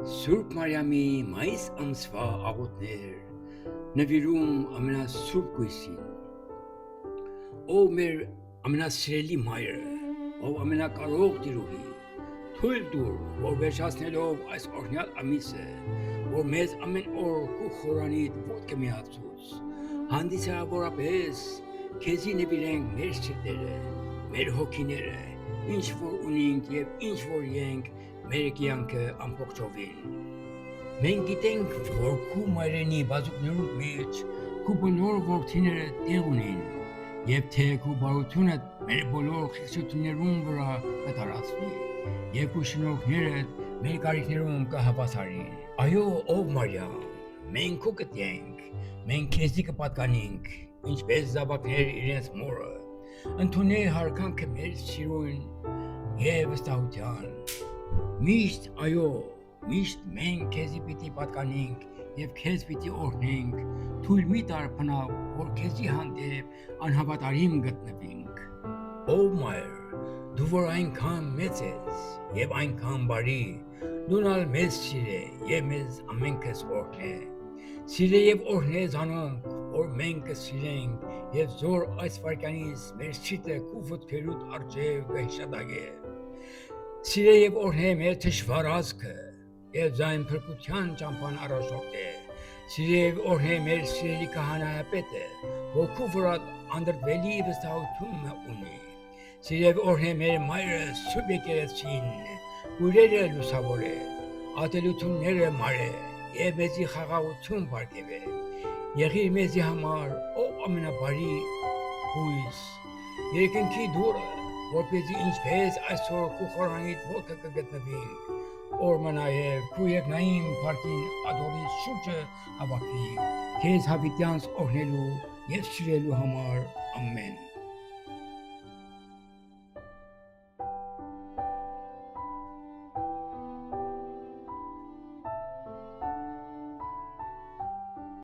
Սուրբ Մարիամի մայիս ամսվա աղոթներ նվիրում ամենասուրբ գույսին, ով մեր ամենասիրելի մայրը, ով ամենակարող տիրուհի, թույլ տուր, որ վերջացնելով այս օրհնյալ ամիսը, որ մեզ ամեն օր քու խորանիդ ոտքը միացուց, հանդիսավորապես քեզի նվիրենք մեր սիրտերը, մեր հոգիները, ինչ որ ունենք եւ ինչ որ ենք մեր կյանքը ամբողջովին։ Մենք գիտենք, որ քու մայրենի բազուկներու մեջ քու բոլոր որդիները տեղ ունեն եւ թե քու բարությունը մեր բոլոր խիղճություններուն վրա կտարածվի եւ քու շնորհքները մեր կարիքներուն կհավասարին։ Այո, ով Մարիամ, մենք քու կտենք, մենք քեզի կպատկանենք, ինչպես զավակներ իրենց մորը, ընդունե հարկանքը մեր սիրուն եւ վստահության։ Միշտ այո, միշտ մենք քեզի պիտի պատկանենք եւ քեզ պիտի օրհնենք, թույլ մի տար փնավ, որ քեզի հանդեպ անհավատարիմ գտնվենք։ Ով մայր, դու որ այնքան մեծ ես եւ այնքան բարի, դու մեզ սիրե եւ մեզ ամենքս օրհնե։ Սիրե եւ օրհնե զանոնք, որ մենք կսիրենք եւ զոր այս վարքյանից մեր սիրտը քու ոտքերուդ արջև կհիշադագե։ Սիրե եւ օրհնե մեր թշվառ ազգը եւ ձայն փրկության ճամփան առաջորդե։ Սիրե եւ օրհնե մեր սիրելի քահանայապետը, որ քու վրա անդրդվելի վստահություն ունի։ Սիրե եւ օրհնե մեր մայրը Սուրբ եկեղեցին, ուրերը լուսավորե, ատելությունները մարե եւ մեզի խաղաղություն բարգեւե։ Եղիր մեզի համար, ով ամենաբարի հույս, երկնքի դուռը, որպեսզի ինչպես այսօր քու խորանիդ ոտքը կգտնվենք, օրը նաև քու երկնային փառքին ադորի շուրջը հավաքվի, քեզ հավիտյանս օրհնելու եւ սիրելու համար, ամեն։